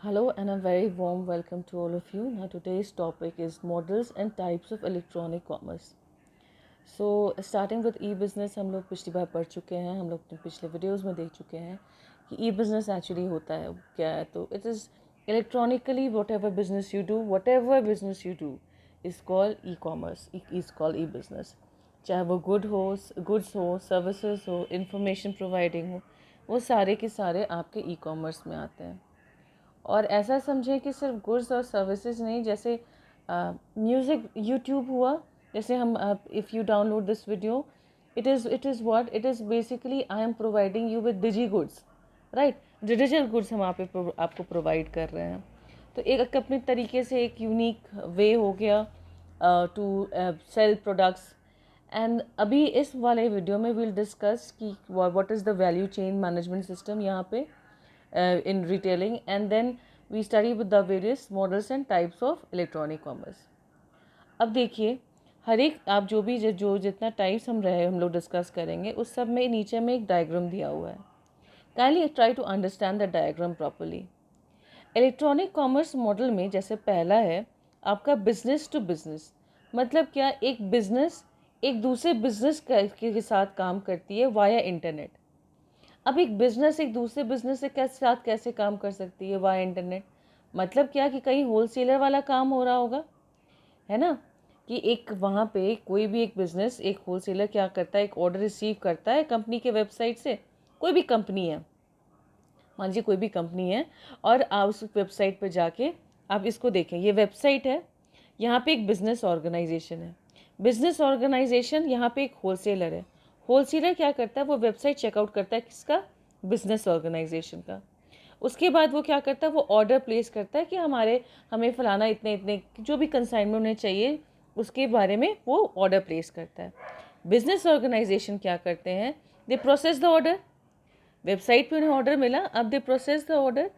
Hello and a very warm welcome to all of you. Now today's topic is models and types of electronic commerce. So starting with e-business हम लोग पिछली बार पढ़ चुके हैं, हम लोग पिछले वीडियोस में देख चुके हैं कि e-business एक्चुअली होता है क्या है. तो it is electronically whatever business you do is called e-commerce, is called e-business. चाहे वो goods हो, services हो, information providing हो, वो सारे के सारे आपके e-commerce में आते हैं. और ऐसा समझें कि सिर्फ गुड्स और सर्विसेज नहीं, जैसे म्यूज़िक यूट्यूब हुआ, जैसे हम if you download this video, it is basically I am providing you with digi goods, right. Digital goods हम आपको प्रोवाइड कर रहे हैं. तो एक अपने तरीके से एक यूनिक वे हो गया टू सेल प्रोडक्ट्स. एंड अभी इस वाले वीडियो में वील डिस्कस कि what is the value chain management system यहाँ पे in retailing, and then we study with the various models and types of electronic commerce. अब देखिए, हर एक आप जो जितना टाइप्स हम लोग डिस्कस करेंगे उस सब में नीचे में एक डायग्राम दिया हुआ है. Kindly try to understand the diagram properly. Electronic commerce model में जैसे पहला है आपका बिजनेस टू बिजनेस. मतलब क्या, एक बिजनेस एक दूसरे बिजनेस के साथ काम करती है वाया इंटरनेट. अब एक बिज़नेस एक दूसरे बिज़नेस के साथ कैसे काम कर सकती है वाया इंटरनेट? मतलब क्या कि कहीं होलसेलर वाला काम हो रहा होगा, है ना. कि एक वहाँ पे कोई भी एक बिज़नेस, एक होलसेलर क्या करता है, एक ऑर्डर रिसीव करता है कंपनी के वेबसाइट से. कोई भी कंपनी है, मान लीजिए कोई भी कंपनी है, और आप उस वेबसाइट पर जाके आप इसको देखें, ये वेबसाइट है, यहाँ पे एक बिज़नेस ऑर्गेनाइजेशन है. बिज़नेस ऑर्गेनाइजेशन यहाँ पे एक होलसेलर है. होलसेलर क्या करता है, वो वेबसाइट चेकआउट करता है किसका, बिज़नेस ऑर्गेनाइजेशन का. उसके बाद वो क्या करता है, वो ऑर्डर प्लेस करता है कि हमें फलाना इतने इतने जो भी कंसाइनमेंट उन्हें चाहिए उसके बारे में वो ऑर्डर प्लेस करता है. बिज़नेस ऑर्गेनाइजेशन क्या करते हैं, दे प्रोसेस द ऑर्डर. वेबसाइट पे उन्हें ऑर्डर मिला, अब दे प्रोसेस द ऑर्डर.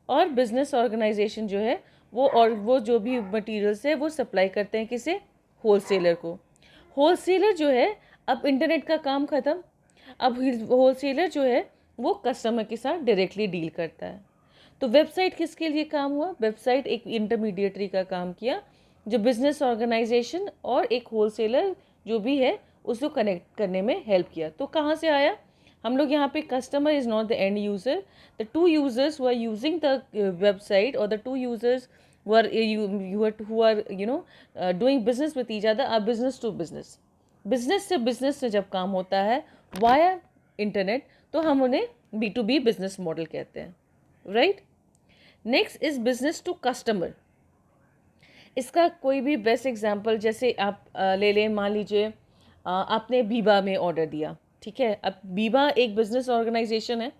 और बिज़नेस ऑर्गेनाइजेशन जो है वो जो भी मटेरियल्स है वो सप्लाई करते हैं किसे, होलसेलर को. होलसेलर जो है, अब इंटरनेट का काम ख़त्म. अब होलसेलर जो है वो कस्टमर के साथ डायरेक्टली डील करता है. तो वेबसाइट किसके लिए काम हुआ, वेबसाइट एक इंटरमीडिएटरी का काम किया, जो बिजनेस ऑर्गेनाइजेशन और एक होलसेलर जो भी है उसको कनेक्ट करने में हेल्प किया. तो कहाँ से आया, हम लोग यहाँ पे customer is not the end user. The two users who are using the website और the two users who are doing business with each other are business to business. Business से जब काम होता है वाया इंटरनेट, तो हम उन्हें B2B business model कहते हैं, right. Next is business to customer. इसका कोई भी बेस्ट एग्जांपल जैसे आप ले लें, मान लीजिए आपने बीबा में ऑर्डर दिया, ठीक है. अब बीबा एक बिजनेस ऑर्गेनाइजेशन है,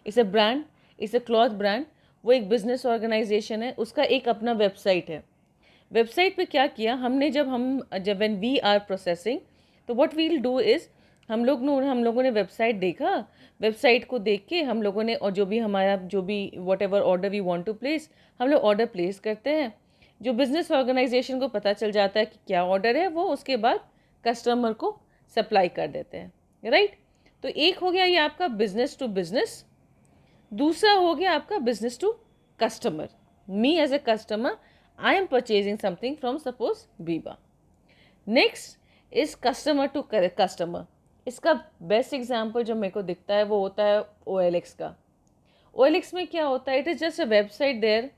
it's a brand, it's a cloth brand. वो एक बिजनेस ऑर्गेनाइजेशन है, उसका एक अपना वेबसाइट है. वेबसाइट पे क्या किया हमने, जब व्हेन वी आर प्रोसेसिंग, तो व्हाट वील डू इज़ हम लोगों ने वेबसाइट देखा. वेबसाइट को देख के हम लोगों ने, और जो भी whatever order we want to place, हम लोग ऑर्डर प्लेस करते हैं. जो बिज़नेस ऑर्गेनाइजेशन को पता चल जाता है कि क्या ऑर्डर है, वो उसके बाद कस्टमर को सप्लाई कर देते हैं, राइट. तो एक हो गया ये आपका बिजनेस टू बिजनेस. दूसरा हो गया आपका business to customer. Me as a customer, I am purchasing something from suppose Biba. Next is customer to customer. इसका बेस्ट एग्जाम्पल जो मेरे को दिखता है वो होता है OLX का. OLX में क्या होता है, it is just a website there,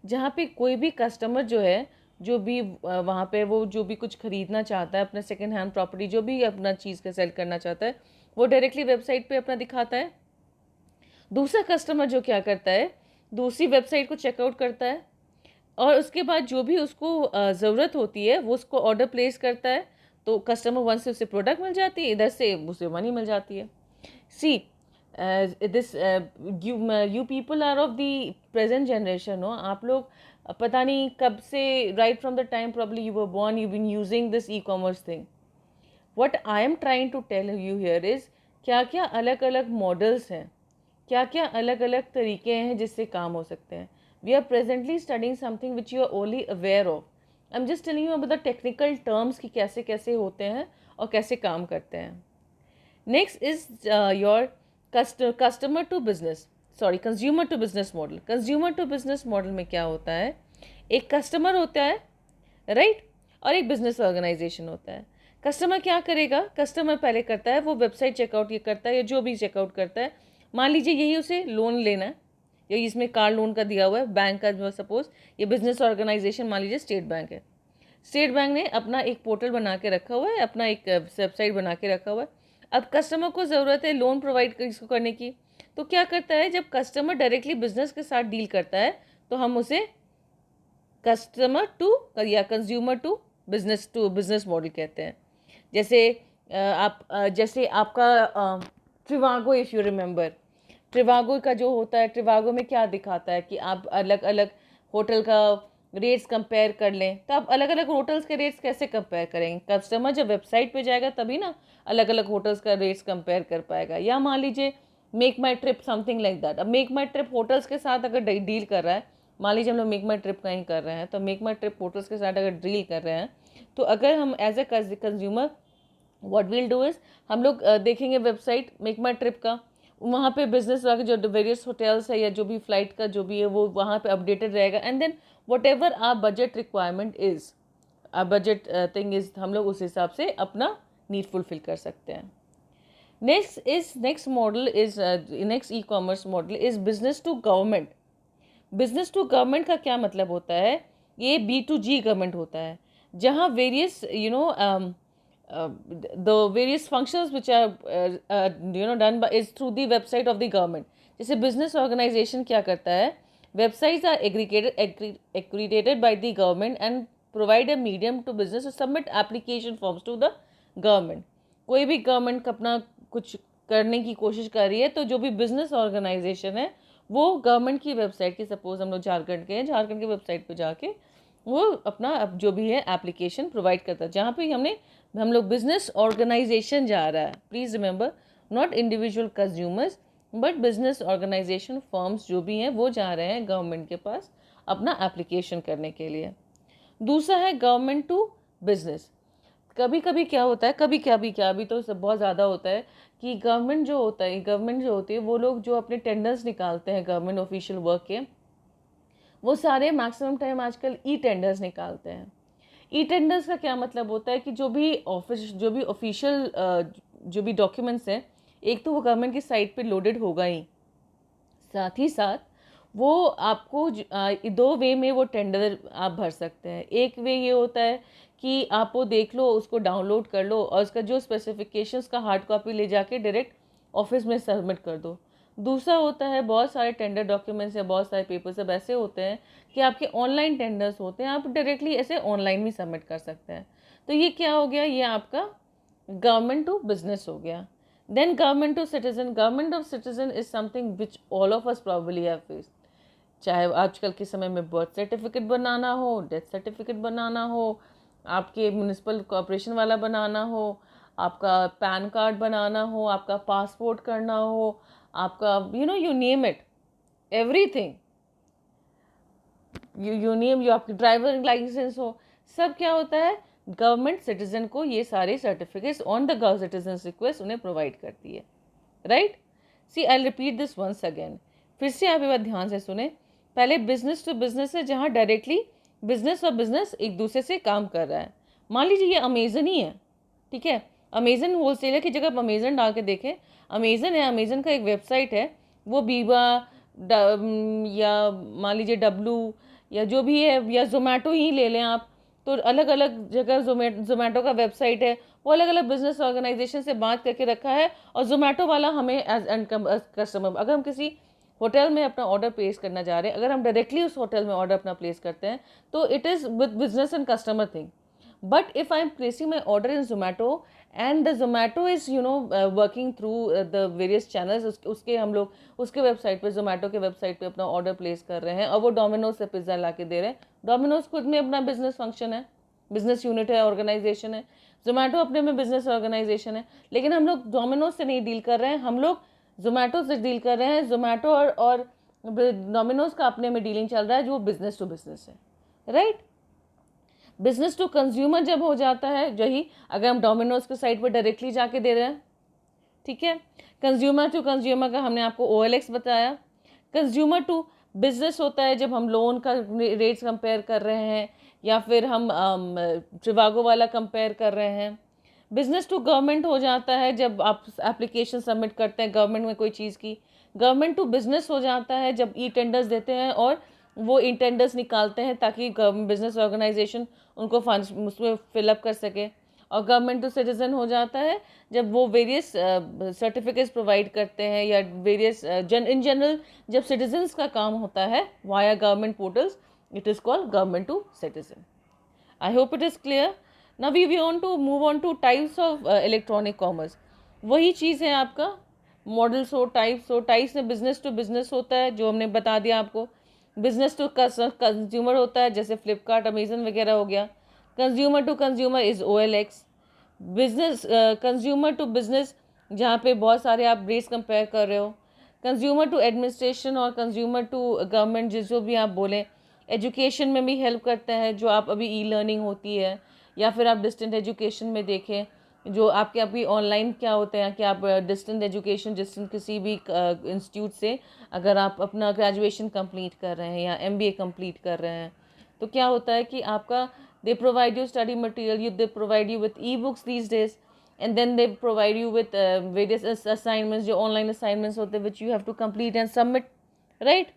जहाँ पे कोई भी कस्टमर जो है, जो भी वहाँ पे वो जो भी कुछ खरीदना चाहता है, अपना सेकेंड हैंड प्रॉपर्टी जो भी अपना चीज़ का सेल करना चाहता है, वो डायरेक्टली वेबसाइट पे अपना दिखाता है. दूसरा कस्टमर जो क्या करता है, दूसरी वेबसाइट को चेकआउट करता है, और उसके बाद जो भी उसको ज़रूरत होती है वो उसको ऑर्डर प्लेस करता है. तो कस्टमर वन से उसे प्रोडक्ट मिल जाती है, इधर से उसे मनी मिल जाती है. See this you people are of the present generation हो. आप लोग पता नहीं कब से, right from the time probably you were born, you been using this e commerce thing. What I am trying to tell you here is, क्या क्या अलग अलग मॉडल्स हैं, क्या क्या अलग अलग तरीके हैं जिससे काम हो सकते हैं. We are presently studying something which you are only aware of. I'm just telling you about the technical terms कि कैसे कैसे होते हैं और कैसे काम करते हैं. Next is your customer to business. Sorry, consumer to business model. Consumer to business model में क्या होता है, एक कस्टमर होता है, राइट, और एक बिजनेस ऑर्गेनाइजेशन होता है। कस्टमर क्या करेगा, कस्टमर पहले करता है वो वेबसाइट चेकआउट ये करता है या जो भी चेकआउट करता है। मान लीजिए यही उसे लोन लेना है, या इसमें कार लोन का दिया हुआ है बैंक का, जो सपोज ये बिजनेस ऑर्गेनाइजेशन मान लीजिए स्टेट बैंक है। स्टेट बैंक ने अपना एक पोर्टल बना के रखा हुआ है, अपना एक वेबसाइट बना के रखा हुआ है। अब कस्टमर को ज़रूरत है लोन प्रोवाइड इसको करने की, तो क्या करता है, जब कस्टमर डायरेक्टली बिजनेस के साथ डील करता है तो हम उसे कस्टमर टू या कंज्यूमर टू बिजनेस मॉडल कहते हैं। जैसे जैसे आपका Trivago, if you remember, Trivago का जो होता है, ट्रिवागो में क्या दिखाता है कि आप अलग अलग होटल का रेट्स कंपेयर कर लें। तो आप अलग अलग होटल्स के रेट्स कैसे कंपेयर करेंगे, कस्टमर जब वेबसाइट पे जाएगा तभी ना अलग अलग होटल्स का रेट्स कंपेयर कर पाएगा। या मान लीजिए make my trip, something like that. अब मेक माई ट्रिप होटल्स के साथ अगर डील कर रहा है, मान लीजिए हम लोग मेक माई ट्रिप कहीं कर रहे हैं, तो मेक माई ट्रिप होटल्स के साथ अगर डील कर रहे हैं, तो अगर हम as a consumer what will do is, हम लोग देखेंगे वेबसाइट मेक माई ट्रिप का, वहाँ पे बिजनेस वाले जो वेरियस होटल्स है या जो भी फ्लाइट का जो भी है वो वहाँ पे अपडेटेड रहेगा। And then whatever our budget requirement is, budget thing is, हम लोग उस हिसाब से अपना नीड फुलफिल कर सकते हैं। Next model is next e commerce model is business to government. Business to government का क्या मतलब होता है, ये B2G गवर्नमेंट होता है, जहाँ various the various functions which are done by is through the website of the government. जैसे business organization क्या करता है, websites are accredited by the government and provide a medium to business to submit application forms to the government. कोई भी government अपना कुछ करने की कोशिश कर रही है, तो जो भी बिजनेस ऑर्गेनाइजेशन है वो गवर्नमेंट की वेबसाइट की, सपोज हम लोग झारखंड के हैं, झारखंड की वेबसाइट पे जाके वो अपना अब जो भी है एप्लीकेशन प्रोवाइड करता है, जहाँ पे हम लोग बिजनेस ऑर्गेनाइजेशन जा रहा है। Please remember, not individual consumers but business organisation firms जो भी हैं वो जा रहे हैं गवर्नमेंट के पास अपना एप्लीकेशन करने के लिए। दूसरा है गवर्नमेंट टू बिजनेस। कभी कभी क्या होता है, क्या अभी तो सब बहुत ज़्यादा होता है कि गवर्नमेंट जो होती है वो लोग जो अपने टेंडर्स निकालते हैं गवर्नमेंट ऑफिशियल वर्क के, वो सारे मैक्सिमम टाइम आजकल ई टेंडर्स निकालते हैं। ई टेंडर्स का क्या मतलब होता है कि जो भी ऑफिशियल जो भी डॉक्यूमेंट्स हैं, एक तो वो गवर्नमेंट की साइट पे लोडेड होगा ही, साथ ही साथ वो आपको दो वे में वो टेंडर आप भर सकते हैं। एक वे ये होता है कि आप वो देख लो, उसको डाउनलोड कर लो और उसका जो स्पेसिफिकेशंस का हार्ड कॉपी ले जाके डायरेक्ट ऑफिस में सबमिट कर दो। दूसरा होता है बहुत सारे टेंडर डॉक्यूमेंट्स या बहुत सारे पेपर्स सब ऐसे होते हैं कि आपके ऑनलाइन टेंडर्स होते हैं, आप डायरेक्टली ऐसे ऑनलाइन भी सबमिट कर सकते हैं। तो ये क्या हो गया, ये आपका गवर्नमेंट टू बिजनेस हो गया। Then government to citizen. Government of citizen is something which all of us probably have faced. चाहे आजकल के समय में बर्थ सर्टिफिकेट बनाना हो, डेथ सर्टिफिकेट बनाना हो, आपके म्यूनिसिपल कॉर्पोरेशन वाला बनाना हो, आपका पैन कार्ड बनाना हो, आपका पासपोर्ट करना हो, आपका you name it, everything, you name, जो आपकी ड्राइविंग लाइसेंस हो, सब क्या होता है, गवर्नमेंट सिटीजन को ये सारे certificates on the government citizen request उन्हें प्रोवाइड करती है, right. See I repeat this once again, फिर से आप ये बात ध्यान से सुने। पहले बिजनेस टू बिजनेस है, जहाँ डायरेक्टली बिजनेस और बिजनेस एक दूसरे से काम कर रहा है। मान लीजिए ये अमेजन ही है, ठीक है, अमेजन होलसेलर की जगह आप अमेजन डाल के देखें, अमेजन है, अमेजन का एक वेबसाइट है, वो बीबा या मान लीजिए डब्लू या जो भी है, या जोमेटो ही ले लें आप, तो अलग अलग जगह जोमेटो का वेबसाइट है, वो अलग अलग बिजनेस ऑर्गेनाइजेशन से बात करके रखा है। और जोमेटो वाला हमें एज एंड कस्टमर, अगर हम किसी होटल में अपना ऑर्डर प्लेस करना चाह रहे हैं, अगर हम डायरेक्टली उस होटल में ऑर्डर अपना प्लेस करते हैं, तो it is with business and customer thing. But if I am placing my order in Zomato and the Zomato is working through the various channels, उसके हम लोग उसके वेबसाइट पे, जोमेटो के वेबसाइट पे अपना ऑर्डर प्लेस कर रहे हैं और वो डोमिनोज से पिज़्ज़ा ला के दे रहे हैं। डोमिनोज खुद में अपना बिजनेस फंक्शन है, बिजनेस यूनिट है, ऑर्गेनाइजेशन है। जोमेटो अपने में बिजनेस ऑर्गेनाइजेशन है, लेकिन हम लोग डोमिनोज से नहीं डील कर रहे हैं, हम लोग जोमेटो से डील कर रहे हैं। जोमेटो और डोमिनोज का अपने में डीलिंग चल रहा है, जो बिजनेस टू बिजनेस है, राइट। बिजनेस टू कंज्यूमर जब हो जाता है, यही अगर हम डोमिनोज के साइट पर डायरेक्टली जाके दे रहे हैं, ठीक है। कंज्यूमर टू कंज्यूमर का हमने आपको OLX बताया। कंज्यूमर टू बिजनेस होता है जब हम लोन का रेट्स कंपेयर कर रहे हैं या फिर हम ट्रिवागो वाला कंपेयर कर रहे हैं। बिजनेस टू गवर्नमेंट हो जाता है जब आप एप्लीकेशन सबमिट करते हैं गवर्नमेंट में कोई चीज़ की। गवर्नमेंट टू बिजनेस हो जाता है जब ई टेंडर्स देते हैं और वो ई टेंडर्स निकालते हैं ताकि बिजनेस ऑर्गेनाइजेशन उनको फंड्स उसमें फिलअप कर सके। और गवर्नमेंट टू सिटीजन हो जाता है जब वो वेरियस सर्टिफिकेट्स प्रोवाइड करते हैं या वेरियस इन जनरल जब सिटीजन्स का काम होता है via government portals, it is called government to citizen. I hope it is clear. Now we want to move on to types of electronic commerce. वही चीज़ है आपका, मॉडल्स हो, टाइप्स हो। टाइप्स में बिजनेस टू बिजनेस होता है जो हमने बता दिया आपको। बिजनेस टू कंज्यूमर होता है जैसे फ्लिपकार्ट, अमेजन वगैरह हो गया। Consumer to consumer is OLX। Business consumer to business जहाँ पे बहुत सारे आप रेट्स कंपेयर कर रहे हो। कंज्यूमर टू एडमिनिस्ट्रेशन और कंज्यूमर टू गवर्नमेंट जिसको भी आप बोलें। एजुकेशन में भी हेल्प करता है जो आप अभी ई लर्निंग होती है या फिर आप डिस्टेंट एजुकेशन में देखें जो आपके अभी ऑनलाइन क्या होते हैं कि आप डिस्टेंट एजुकेशन डिस्टेंट किसी भी इंस्टीट्यूट से अगर आप अपना ग्रेजुएशन कंप्लीट कर रहे हैं या MBA कंप्लीट कर रहे हैं तो क्या होता है कि आपका they provide you study material, they provide you with e-books these days, and then they provide you with various assignments जो online assignments होते हैं which you have to complete and submit, right?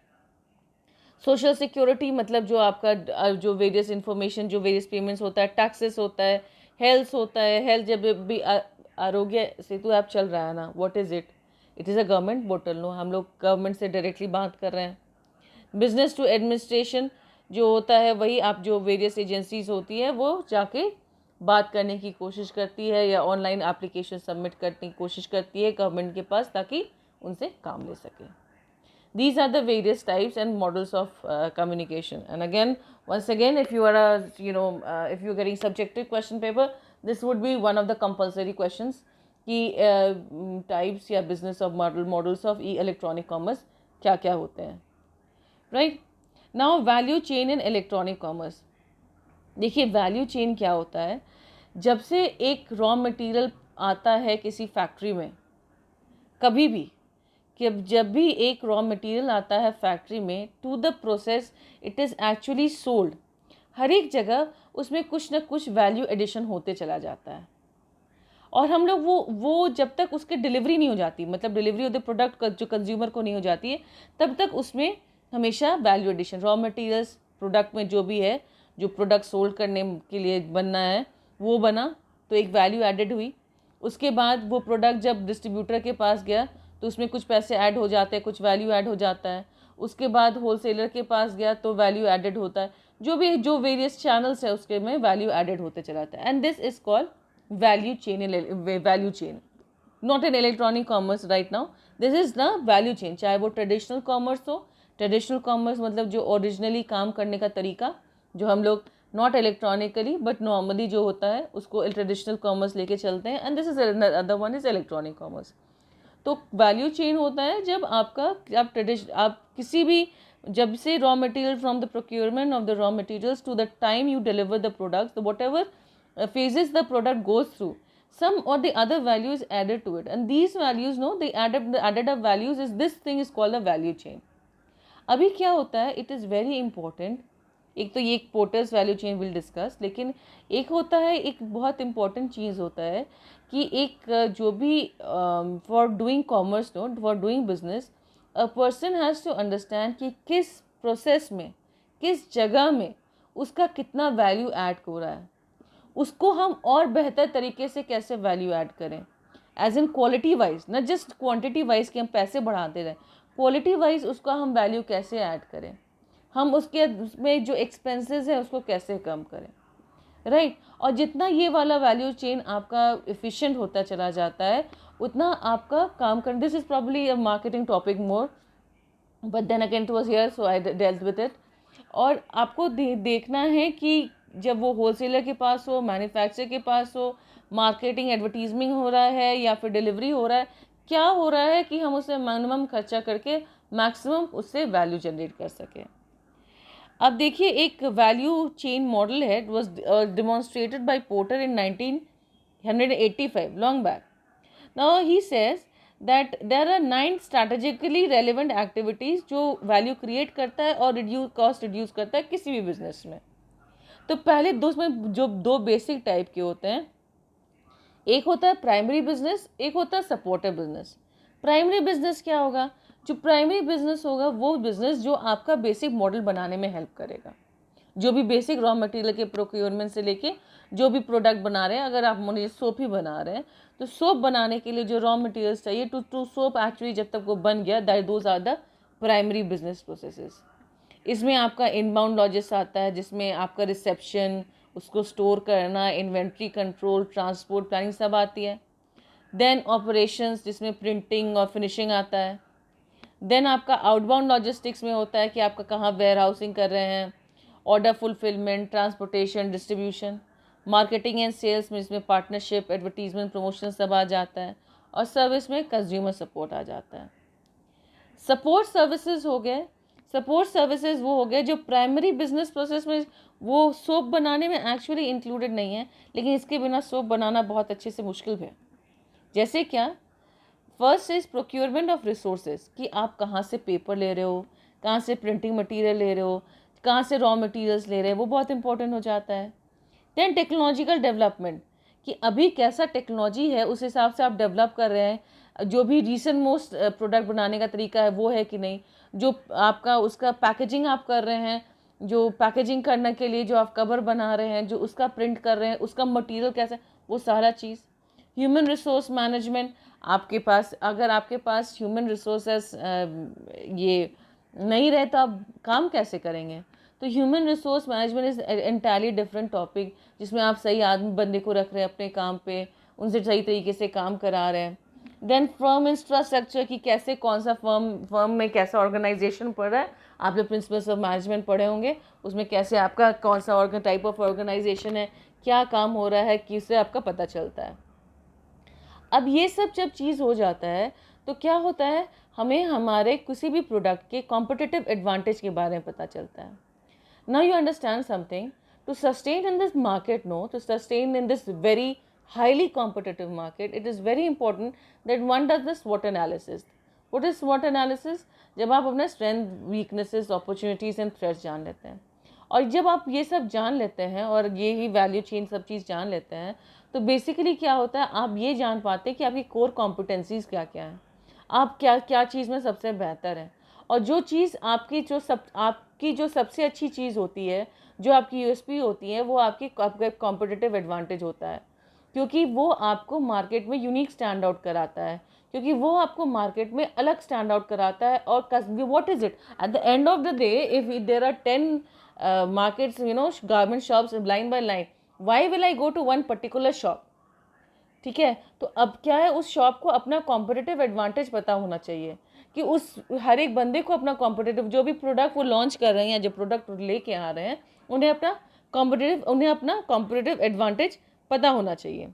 Social security मतलब जो आपका जो various information जो various payments होता है, टैक्सेस होता है, हेल्थ होता है। हेल्थ जब भी आरोग्य सेतु ऐप चल रहा है ना, what is it? It is a government portal. No, हम लोग गवर्नमेंट से डायरेक्टली बात कर रहे हैं। बिजनेस टू एडमिनिस्ट्रेशन जो होता है वही आप जो वेरियस एजेंसीज होती है वो जाके बात करने की कोशिश करती है या ऑनलाइन एप्लीकेशन सबमिट करने की कोशिश करती है गवर्नमेंट के पास ताकि उनसे काम ले सके। These are the various types and models of communication. And again, once again, if you are if you're getting subjective question paper, this would be one of the compulsory questions कि types या business of models of electronic commerce क्या क्या होते हैं, right? Now value chain in electronic commerce. देखिए value chain क्या होता है। जब से एक रॉ मटेरियल आता है किसी फैक्ट्री में, कभी भी कि जब भी एक रॉ मटेरियल आता है फैक्ट्री में to the process it is actually sold, हर एक जगह उसमें कुछ ना कुछ वैल्यू एडिशन होते चला जाता है। और हम लोग वो जब तक उसके डिलीवरी नहीं हो जाती, मतलब डिलीवरी ऑफ द प्रोडक्ट जो कंज्यूमर को नहीं हो जाती है, तब तक उसमें हमेशा value addition, raw materials product में जो भी है, जो प्रोडक्ट सोल्ड करने के लिए बनना है वो बना तो एक वैल्यू एडेड हुई। उसके बाद वो प्रोडक्ट जब डिस्ट्रीब्यूटर के पास गया तो उसमें कुछ पैसे ऐड हो जाते हैं, कुछ वैल्यू ऐड हो जाता है। उसके बाद होलसेलर के पास गया तो वैल्यू एडेड होता है। जो वेरियस चैनल्स है उसके में वैल्यू एडेड होते चला जाता है। And this is called value chain, not in electronic commerce right now, this is the value chain. चाहे वो ट्रेडिशनल कॉमर्स हो, ट्रेडिशनल कॉमर्स मतलब जो ओरिजिनली काम करने का तरीका जो हम लोग नॉट इलेक्ट्रॉनिकली बट नॉर्मली जो होता है उसको ट्रेडिशनल कॉमर्स लेके चलते हैं। And this is other one is electronic commerce. तो वैल्यू चेन होता है जब आप किसी भी जब से raw material from the procurement of the raw materials to the time you deliver the products, whatever phases the product goes through, some or the other value is added to it, and these values, no, the added up values is this thing is called a value chain. अभी क्या होता है, it is very important. एक तो ये porters value chain will discuss, लेकिन एक होता है, एक बहुत इंपॉर्टेंट चीज़ होता है कि एक जो भी for doing commerce, no, for doing business, a person has to understand कि किस प्रोसेस में, किस जगह में उसका कितना वैल्यू ऐड हो रहा है, उसको हम और बेहतर तरीके से कैसे वैल्यू ऐड करें, एज इन क्वालिटी वाइज, न जस्ट क्वांटिटी वाइज कि हम पैसे बढ़ाते रहें, क्वालिटी वाइज उसका हम वैल्यू कैसे ऐड करें, हम उसमें जो एक्सपेंसेस है उसको कैसे कम करें, राइट? और जितना ये वाला वैल्यू चेन आपका एफिशिएंट होता चला जाता है उतना आपका काम करना, this is probably a marketing topic more, but then again it was here so I dealt with it. और आपको देखना है कि जब वो होलसेलर के पास हो, मैन्युफैक्चरर के पास हो, मार्केटिंग एडवर्टीजमेंट हो रहा है या फिर डिलीवरी हो रहा है, क्या हो रहा है कि हम उससे मिनिमम खर्चा करके मैक्सिमम उससे वैल्यू जनरेट कर सकें। अब देखिए एक वैल्यू चेन मॉडल है, it was demonstrated by Porter in 1985, long back. Now he says that there are 9 strategically relevant activities जो वैल्यू क्रिएट करता है और कॉस्ट रिड्यूस करता है किसी भी बिजनेस में। तो पहले दो में जो दो बेसिक टाइप के होते हैं, एक होता है प्राइमरी बिजनेस, एक होता है सपोर्टिव बिजनेस। प्राइमरी बिजनेस क्या होगा? जो प्राइमरी बिजनेस होगा वो बिजनेस जो आपका बेसिक मॉडल बनाने में हेल्प करेगा। जो भी बेसिक रॉ मटेरियल के प्रोक्योरमेंट से लेके जो भी प्रोडक्ट बना रहे हैं, अगर आप मुझे सोप ही बना रहे हैं तो सोप बनाने के लिए जो रॉ मटेरियल्स चाहिए टू सोप एक्चुअली जब तक वो बन गया, that those are the primary business processes. इसमें आपका इनबाउंड लॉजिस्ट आता है, जिसमें आपका रिसेप्शन, उसको स्टोर करना, इन्वेंट्री कंट्रोल, ट्रांसपोर्ट प्लानिंग सब आती है। देन ऑपरेशंस, जिसमें प्रिंटिंग और फिनिशिंग आता है। देन आपका आउटबाउंड लॉजिस्टिक्स में होता है कि आपका कहाँ वेयर हाउसिंग कर रहे हैं, order fulfilment, transportation, distribution. Marketing and sales में इसमें पार्टनरशिप, एडवर्टीजमेंट, प्रमोशन सब आ जाता है। और सर्विस में कंज्यूमर सपोर्ट आ जाता है। सपोर्ट सर्विसेज हो गए, सपोर्ट सर्विसेज वो हो गए जो प्राइमरी बिजनेस प्रोसेस में वो सोप बनाने में एक्चुअली इंक्लूडेड नहीं है, लेकिन इसके बिना सोप बनाना बहुत अच्छे से मुश्किल है। जैसे क्या? First is procurement of resources, कि आप कहाँ से पेपर ले रहे हो, कहाँ से प्रिंटिंग मटेरियल ले रहे हो, कहाँ से रॉ मटेरियल्स ले रहे हैं, वो बहुत इंपॉर्टेंट हो जाता है। देन टेक्नोलॉजिकल डेवलपमेंट, कि अभी कैसा टेक्नोलॉजी है उस हिसाब से आप डेवलप कर रहे हैं, जो भी रिसेंट मोस्ट प्रोडक्ट बनाने का तरीका है वो है कि नहीं, जो आपका उसका पैकेजिंग आप कर रहे हैं, जो पैकेजिंग करने के लिए जो आप कवर बना रहे हैं, जो उसका प्रिंट कर रहे हैं, उसका मटेरियल कैसा है, वो सारा चीज़। ह्यूमन रिसोर्स मैनेजमेंट, आपके पास अगर आपके पास ह्यूमन रिसोर्सेस ये नहीं रहे तो आप काम कैसे करेंगे? तो human resource management is entirely different topic, जिसमें आप सही आदमी बंदे को रख रहे हैं अपने काम पे, उनसे सही तरीके से काम करा रहे हैं। देन फर्म इंफ्रास्ट्रक्चर, की कैसे कौन सा फर्म में कैसा ऑर्गेनाइजेशन पड़ रहा है, आप जो प्रिंसिपल्स ऑफ मैनेजमेंट पढ़े होंगे उसमें कैसे आपका कौन सा टाइप ऑफ ऑर्गेनाइजेशन है, क्या काम हो रहा है, किससे आपका पता चलता है। अब ये सब जब चीज़ हो जाता है तो क्या होता है, हमें हमारे किसी भी प्रोडक्ट के कॉम्पिटिटिव एडवांटेज के बारे में पता चलता है। Now you understand something. To sustain in this market, no, to sustain in this very highly competitive market, it is very important that one does the SWOT analysis. What is SWOT analysis? जब आप अपने strength, weaknesses, opportunities and threats जान लेते हैं, और जब आप ये सब जान लेते हैं और ये ही वैल्यू चेन सब चीज़ जान लेते हैं, तो बेसिकली क्या होता है, आप ये जान पाते हैं कि आपकी कोर कॉम्पिटेंसीज क्या क्या हैं, आप क्या क्या चीज़ में सबसे बेहतर हैं, और जो चीज़ आपकी जो सबसे अच्छी चीज़ होती है, जो आपकी यूएसपी होती है, वो आपका कॉम्पिटिटिव एडवांटेज होता है, क्योंकि वो आपको मार्केट में यूनिक स्टैंड आउट कराता है, क्योंकि वो आपको मार्केट में अलग स्टैंड आउट कराता है। और what is it at the end of the day, if there are 10 markets, garment shops line by line, why will I go to one particular shop? ठीक है, तो अब क्या है, उस शॉप को अपना कॉम्पिटिटिव एडवांटेज पता होना चाहिए, कि उस हर एक बंदे को अपना कॉम्पिटिटिव, जो भी प्रोडक्ट वो लॉन्च कर रहे हैं या जो प्रोडक्ट लेके आ रहे हैं, उन्हें अपना कॉम्पिटिटिव एडवांटेज पता होना चाहिए।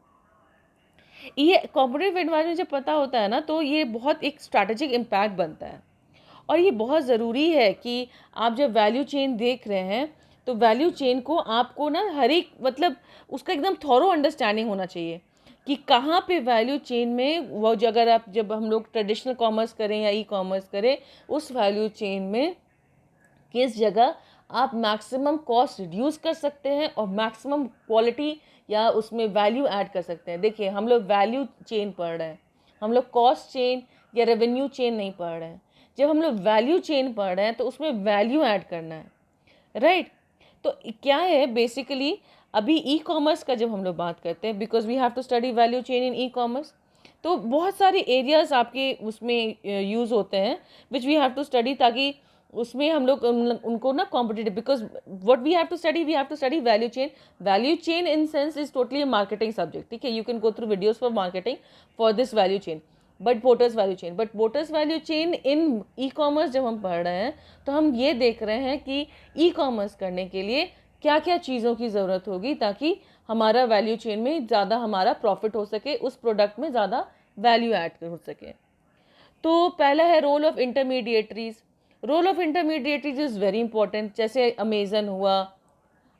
ये कॉम्पिटिटिव एडवांटेज जब पता होता है ना, तो ये बहुत एक स्ट्रैटेजिक इम्पैक्ट बनता है। और ये बहुत ज़रूरी है कि आप जब वैल्यू चेन देख रहे हैं, तो वैल्यू चेन को आपको ना हर एक मतलब उसका एकदम थॉरो अंडरस्टैंडिंग होना चाहिए कि कहाँ पे वैल्यू चेन में वो, अगर आप जब हम लोग ट्रेडिशनल कॉमर्स करें या ई कॉमर्स करें, उस वैल्यू चेन में किस जगह आप मैक्सिमम कॉस्ट रिड्यूस कर सकते हैं और मैक्सिमम क्वालिटी या उसमें वैल्यू ऐड कर सकते हैं। देखिए, हम लोग वैल्यू चेन पढ़ रहे हैं, हम लोग कॉस्ट चेन या रेवेन्यू चेन नहीं पढ़ रहे हैं। जब हम लोग वैल्यू चेन पढ़ रहे हैं तो उसमें वैल्यू ऐड करना है, राइट? तो क्या है बेसिकली, अभी ई कॉमर्स का जब हम लोग बात करते हैं, because we have to study value chain in e commerce, तो बहुत सारे एरियाज आपके उसमें यूज़ होते हैं which we have to study, ताकि उसमें हम लोग उनको ना competitive, because what we have to study value chain in sense is totally marketing subject. ठीक है, you can go through videos for marketing for this value chain, but Porter's value chain in e commerce जब हम पढ़ रहे हैं, तो हम ये देख रहे हैं कि ई कॉमर्स करने के लिए क्या क्या चीज़ों की ज़रूरत होगी, ताकि हमारा वैल्यू चेन में ज़्यादा हमारा प्रॉफिट हो सके, उस प्रोडक्ट में ज़्यादा वैल्यू ऐड हो सके। तो पहला है role of intermediaries. Role of intermediaries is very important. जैसे अमेज़न हुआ,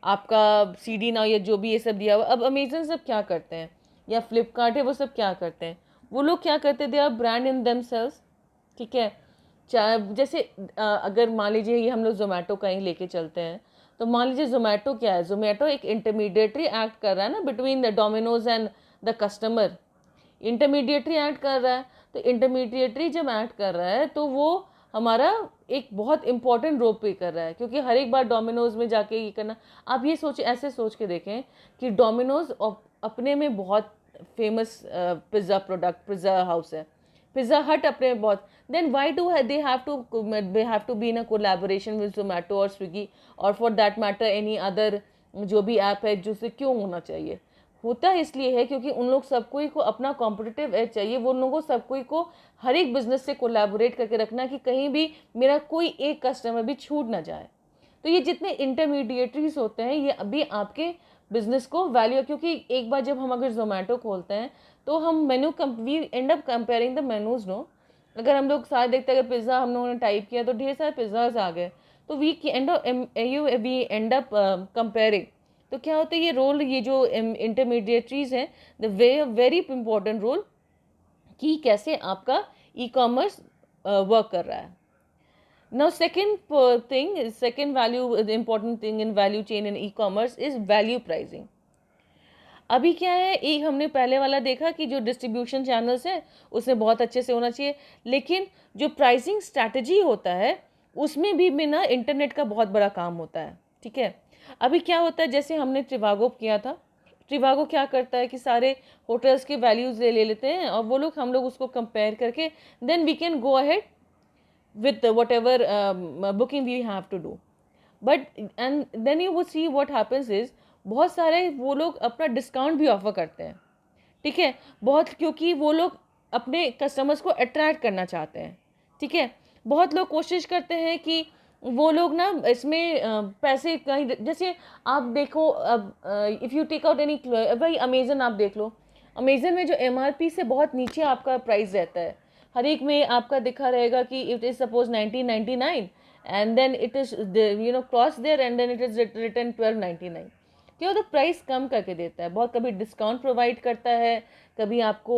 आपका CD नाउ, या जो भी ये सब दिया हुआ, अब अमेज़न सब क्या करते हैं, या फ्लिपकार्ट है, वो सब क्या करते हैं, वो लोग क्या करते, they are brand in themselves, ठीक है। चाहे जैसे अगर मान लीजिए ये हम लोग जोमेटो का ही लेके चलते हैं, तो मान लीजिए जोमेटो क्या है, जोमेटो एक इंटरमीडिएटरी एक्ट कर रहा है ना between the Domino's and the customer, intermediary act कर रहा है। तो इंटरमीडिएटरी जब एक्ट कर रहा है तो वो हमारा एक बहुत इंपॉर्टेंट रोल प्ले कर रहा है, क्योंकि हर एक बार डोमिनोज में जाके ये करना, आप ये सोचे, ऐसे सोच के देखें कि डोमिनोज अपने में बहुत famous pizza product, pizza house है, पिज़्ज़ा हट अपने में बहुत, then why do they have to be in a collaboration with Zomato और स्विगी और for that matter any other जो भी ऐप है, जिससे क्यों होना चाहिए? होता इसलिए है क्योंकि उन लोग सब कोई को अपना कॉम्पिटिटिव एज चाहिए, वो उन लोगों सब कोई को हर एक बिजनेस से कोलैबोरेट करके रखना कि कहीं भी मेरा कोई एक कस्टमर भी छूट ना जाए। तो ये जितने इंटरमीडिएटरीज होते हैं ये अभी आपके बिजनेस को वैल्यू, क्योंकि एक बार जब हम अगर जोमेटो खोलते हैं तो हम menu we end up comparing the menus, no, अगर हम लोग सारे देखते हैं, अगर पिज़्ज़ा हम लोगों ने टाइप किया तो ढेर सारे पिज़्ज़ाज आ गए, तो वी एंड अप कंपेयरिंग। तो क्या होता है, ये रोल, ये जो इंटरमीडिएटरीज हैं, द वेरी इंपॉर्टेंट रोल कि कैसे आपका ई कॉमर्स वर्क कर रहा है। Now second value, the important thing in value chain in e-commerce is value pricing. अभी क्या है, एक हमने पहले वाला देखा कि जो डिस्ट्रीब्यूशन चैनल्स हैं उसमें बहुत अच्छे से होना चाहिए, लेकिन जो प्राइसिंग स्ट्रैटेजी होता है उसमें भी ना इंटरनेट का बहुत बड़ा काम होता है, ठीक है। अभी क्या होता है, जैसे हमने ट्रिवागो किया था, ट्रिवागो क्या करता है कि सारे होटल्स के वैल्यूज ले लेते हैं और वो लोग, हम लोग उसको कंपेयर करके then we can go ahead with whatever booking we have to do, but and then you would see what happens is बहुत सारे वो लोग अपना डिस्काउंट भी ऑफर करते हैं, ठीक है, बहुत, क्योंकि वो लोग अपने कस्टमर्स को अट्रैक्ट करना चाहते हैं, ठीक है। बहुत लोग कोशिश करते हैं कि वो लोग ना इसमें पैसे कहीं, जैसे आप देखो, अब if you take out any, भाई अमेजन आप देख लो, अमेजन में जो एमआरपी से बहुत नीचे आपका प्राइस रहता है, हर एक में आपका दिखा रहेगा कि it is suppose 1999 and then it is cross there and then it is return 1299। क्या होता है, प्राइस कम करके देता है, बहुत कभी डिस्काउंट प्रोवाइड करता है, कभी आपको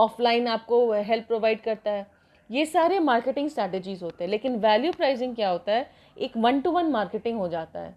ऑफलाइन आपको हेल्प प्रोवाइड करता है, ये सारे मार्केटिंग स्ट्रैटेजीज होते हैं। लेकिन वैल्यू प्राइसिंग क्या होता है, एक 1-to-1 मार्केटिंग हो जाता है।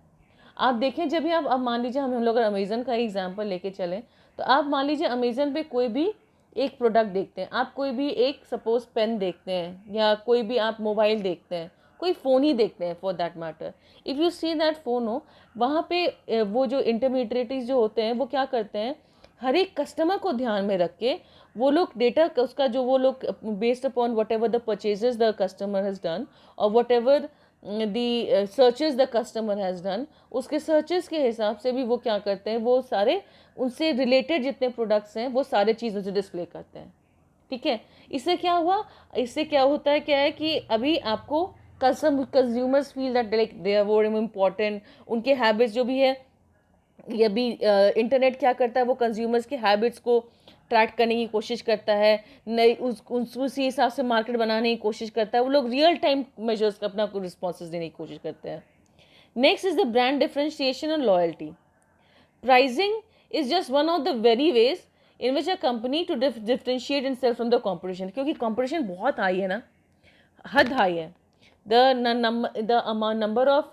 आप देखें, जब भी आप, अब मान लीजिए हम लोग अमेजन का एग्जाम्पल लेके चलें, तो आप मान लीजिए अमेजन पे कोई भी एक प्रोडक्ट देखते हैं, आप कोई भी एक सपोज पेन देखते हैं, या कोई भी आप मोबाइल देखते हैं, कोई फ़ोन ही देखते हैं for that matter, if you see that phone हो, वहाँ पे वो जो इंटरमीडिएटरीज जो होते हैं वो क्या करते हैं, हर एक कस्टमर को ध्यान में रख के वो लोग डेटा उसका जो वो लोग based upon whatever the purchases the customer has done और whatever the searches the customer has done, उसके सर्चेस के हिसाब से भी वो क्या करते हैं, वो सारे उनसे रिलेटेड जितने प्रोडक्ट्स हैं वो सारे चीज़ उसे डिस्प्ले करते हैं, ठीक है। इससे क्या हुआ, इससे क्या होता है, क्या है कि अभी आपको consumers feel that like they are more important, उनके हैबिट्स जो भी है, ये भी इंटरनेट क्या करता है, वो कंज्यूमर्स के हैबिट्स को ट्रैक करने की कोशिश करता है, नई उसी हिसाब से मार्केट बनाने की कोशिश करता है, वो लोग रियल टाइम मेजर्स का अपना रिस्पॉन्सेज देने की कोशिश करते हैं। Next is the brand differentiation और loyalty. Pricing is just one of the very ways in which a company to differentiate itself from the competition, क्योंकि competition बहुत हाई है ना, हद हाई है, the number of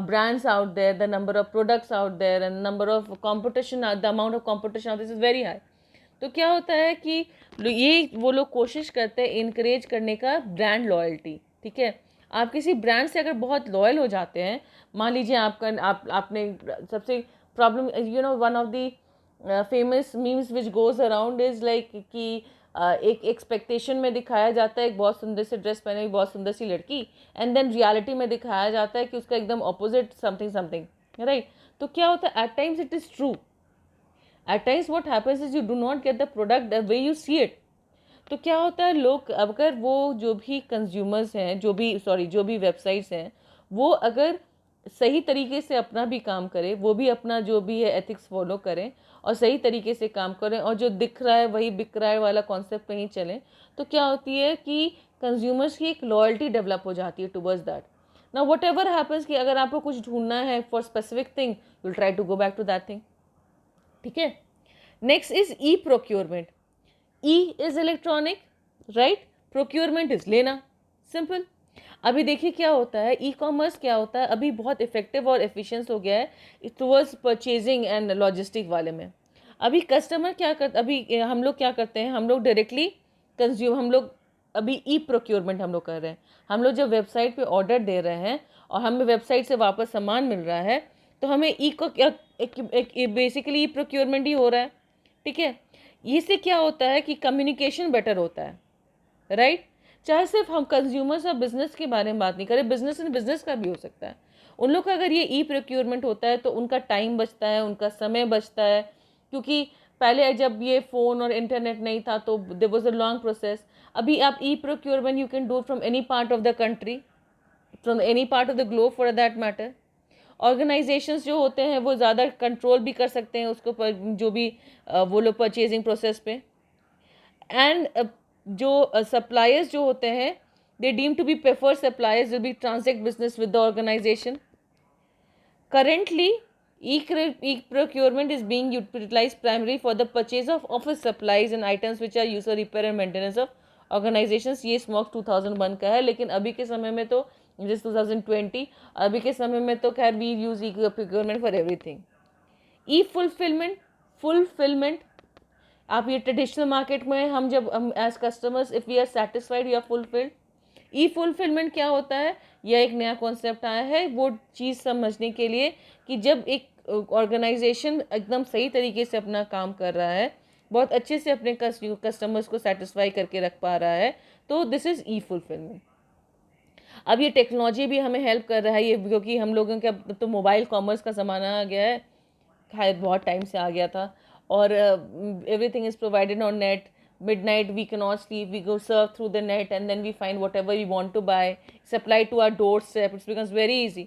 brands out there, the number of products out there and number of competition, the amount of competition out there is very high। तो क्या होता है कि ये वो लोग कोशिश करते हैं इनकरेज करने का ब्रांड लॉयल्टी, ठीक है। आप किसी ब्रांड से अगर बहुत लॉयल हो जाते हैं, मान लीजिए आपने सबसे problem, one of the famous memes which goes around is like कि एक एक्सपेक्टेशन में दिखाया जाता है एक बहुत सुंदर सी ड्रेस पहने हुई बहुत सुंदर सी लड़की, एंड देन रियलिटी में दिखाया जाता है कि उसका एकदम ऑपोजिट समथिंग समथिंग, राइट। तो क्या होता है, at times it is true, at times what happens is you do not get the product the way you see it. तो क्या होता है, लोग अगर वो जो भी कंज्यूमर्स हैं, जो भी वेबसाइट्स हैं, वो अगर सही तरीके से अपना भी काम करें, वो भी अपना जो भी है एथिक्स फॉलो करें और सही तरीके से काम करें और जो दिख रहा है वही बिक रहा है वाला कॉन्सेप्ट पे ही चलें, तो क्या होती है कि कंज्यूमर्स की एक लॉयल्टी डेवलप हो जाती है towards that. Now whatever happens कि अगर आपको कुछ ढूंढना है for specific thing, you will try to go back to that thing, ठीक है। Next is e procurement. E is electronic, right, procurement is लेना, सिंपल. अभी देखिए क्या होता है, ई कॉमर्स क्या होता है, अभी बहुत इफेक्टिव और एफिशिएंट हो गया है टूवर्ड्स परचेजिंग एंड लॉजिस्टिक वाले में. अभी कस्टमर क्या करते, अभी हम लोग क्या करते हैं, हम लोग डायरेक्टली कंज्यूम, हम लोग अभी ई प्रोक्योरमेंट हम लोग कर रहे हैं. हम लोग जब वेबसाइट पे ऑर्डर दे रहे हैं और हमें वेबसाइट से वापस सामान मिल रहा है, तो हमें ई को क्या, बेसिकली ई प्रोक्योरमेंट ही हो रहा है. ठीक है, इससे क्या होता है कि कम्युनिकेशन बेटर होता है, राइट. चाहे सिर्फ हम कंज्यूमर्स और बिजनेस के बारे में बात नहीं करें, बिजनेस एंड बिजनेस का भी हो सकता है. उन लोग का अगर ये ई प्रोक्योरमेंट होता है तो उनका टाइम बचता है, उनका समय बचता है, क्योंकि पहले जब ये फ़ोन और इंटरनेट नहीं था तो there was a long process. अभी आप e procurement you can do from any part of the country, from any part of the globe for that matter. Organisations जो होते हैं वो ज़्यादा कंट्रोल भी कर सकते हैं उसको पर, जो भी वो लोग परचेजिंग प्रोसेस पे. एंड जो सप्लायर्स जो होते हैं, they deem to be preferred suppliers will be transact business with the organisation. Currently, e-procurement is being utilized primarily for the purchase of office supplies and items which are used for repair and maintenance of organizations. ये smog 2001 का है, लेकिन अभी के समय में तो जिस 2020, अभी के समय में तो खैर we use e procurement for everything. E fulfilment आप ये ट्रेडिशनल मार्केट में हम जब हम as customers if we are satisfied we are fulfilled. E fulfilment क्या होता है, यह एक नया कॉन्सेप्ट आया है वो चीज़ समझने के लिए कि जब एक ऑर्गेनाइजेशन एकदम सही तरीके से अपना काम कर रहा है, बहुत अच्छे से अपने कस्टमर्स को सेटिस्फाई करके रख पा रहा है, तो दिस इज़ ई फुलफिलमेंट. अब ये टेक्नोलॉजी भी हमें हेल्प कर रहा है ये, क्योंकि हम लोगों के अब तो मोबाइल कॉमर्स का ज़माना आ गया है, खैर बहुत टाइम से आ गया था. और everything is provided on net. Midnight we cannot sleep, we go surf through the net and then we find whatever we want to buy, supply to our doorstep. It becomes very easy.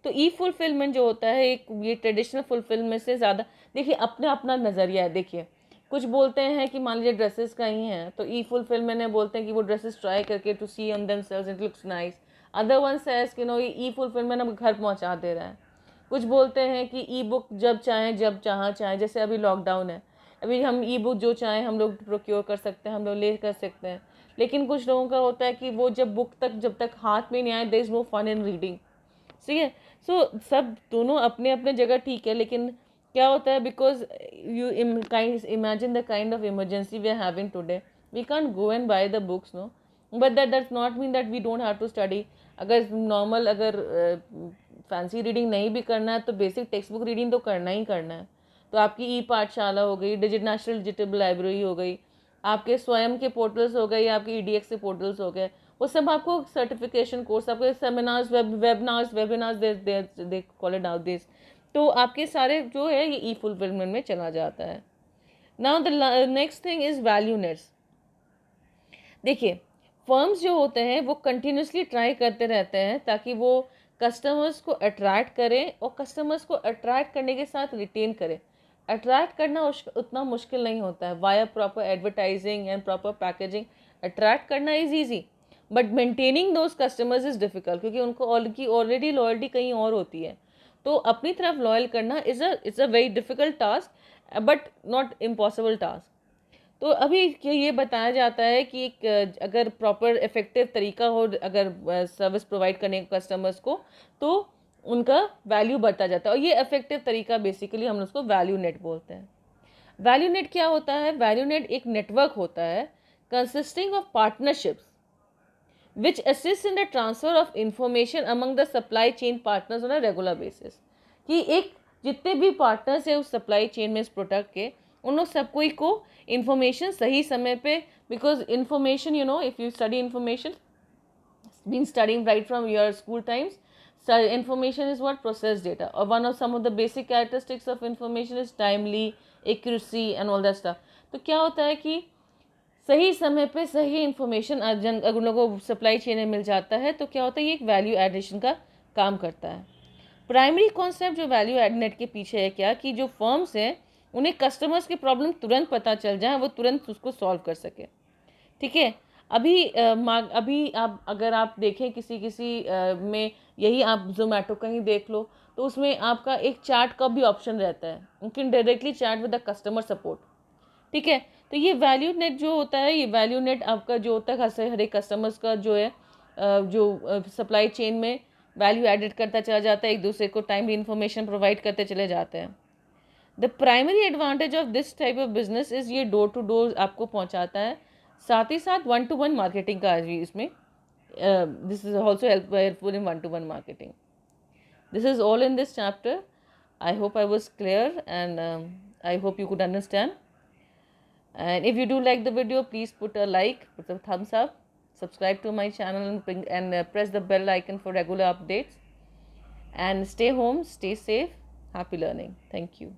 तो ई fulfilment जो होता है एक ये traditional fulfilment से ज़्यादा, देखिए अपना अपना नज़रिया है. देखिए कुछ बोलते हैं कि मान लीजिए ड्रेसेस का ही है तो ई फुलफिलमेंट में बोलते हैं कि वो ड्रेसेस ट्राई करके to see on themselves it looks nice. Other one says कि नो ये ई फुलफिलमेंट हम घर पहुंचा दे रहा है. कुछ बोलते हैं कि ई बुक जब चाहें जब जहाँ चाहें, जैसे अभी लॉकडाउन है, अभी हम ई बुक जो चाहें हम लोग प्रोक्योर कर सकते हैं, हम लोग ले कर सकते हैं. लेकिन कुछ लोगों का होता है कि वो जब बुक तक जब तक हाथ में नहीं आए there is no fun in reading. ठीक है, सो सब दोनों अपने अपने जगह ठीक है, लेकिन क्या होता है because you imagine the kind of emergency we are having today, we can't go and buy the books, no, but that does not mean that we don't have to study. अगर नॉर्मल अगर fancy reading नहीं भी करना है तो basic text book reading तो करना ही करना है. तो आपकी ई पाठशाला हो गई, नेशनल डिजिटल लाइब्रेरी हो गई, आपके स्वयं के पोर्टल्स हो गए, आपके ईडीएक्स के पोर्टल्स हो गए, वो सब आपको सर्टिफिकेशन कोर्स, आपके seminars, webinars they call it now this. तो आपके सारे जो है ये ई फुलफिलमेंट में चला जाता है. Now the next thing is value nets. देखिए फर्म्स जो होते हैं वो कंटिन्यूसली ट्राई करते रहते हैं ताकि वो कस्टमर्स को अट्रैक्ट करें और कस्टमर्स को अट्रैक्ट करने के साथ रिटेन करें. अट्रैक्ट करना उतना मुश्किल नहीं होता है, via proper advertising and proper packaging attract करना is easy, but maintaining those customers is difficult, क्योंकि उनको ऑलरेडी लॉयल्टी कहीं और होती है. तो अपनी तरफ लॉयल करना is a very difficult task but not impossible task. तो अभी ये बताया जाता है कि एक अगर प्रॉपर इफेक्टिव तरीका हो अगर सर्विस प्रोवाइड करने के कस्टमर्स को, तो उनका वैल्यू बढ़ता जाता है. और ये इफेक्टिव तरीका बेसिकली हम उसको वैल्यू नेट बोलते हैं. वैल्यू नेट क्या होता है, वैल्यू नेट एक नेटवर्क होता है consisting of partnerships which assists in the transfer of information among the supply chain partners on a regular basis. कि एक जितने भी पार्टनर्स है उस सप्लाई चेन में इस प्रोडक्ट के, उन लोग सब कोई को इंफॉर्मेशन सही समय पे, because information you know if you study information been studying right from your school times, information is what processed data, or one of some of the basic characteristics of information is timely, accuracy and all that stuff. तो क्या होता है कि सही समय पे सही information अगर उन लोगों को सप्लाई चेन में मिल जाता है तो क्या होता है ये एक वैल्यू एडिशन का काम करता है. प्राइमरी कॉन्सेप्ट जो वैल्यू एड नेट के पीछे है क्या, कि जो फर्म्स हैं उन्हें कस्टमर्स के प्रॉब्लम तुरंत पता चल जाए, वो तुरंत उसको सॉल्व कर सके. ठीक है, अभी आप अगर आप देखें किसी में, यही आप जोमेटो कहीं देख लो तो उसमें आपका एक चैट का भी ऑप्शन रहता है, you can directly chat with the customer support. ठीक है। तो ये वैल्यू नेट जो होता है, ये वैल्यू नेट आपका जो होता है हर एक कस्टमर्स का जो है जो सप्लाई चेन में वैल्यू एडिट करता चला जाता है, एक दूसरे को टाइमली इन्फॉर्मेशन प्रोवाइड करते चले जाते हैं। The primary advantage of this type of business is ये डोर टू डोर आपको पहुंचाता है, साथ ही साथ 1-to-1 मार्केटिंग का भी इसमें this is also helpful in 1-to-1 marketing. This is all in this chapter. I hope I was clear, and I hope you could understand. And if you do like the video, please put a like, put a thumbs up, subscribe to my channel, and press the bell icon for regular updates. And stay home, stay safe, happy learning. Thank you.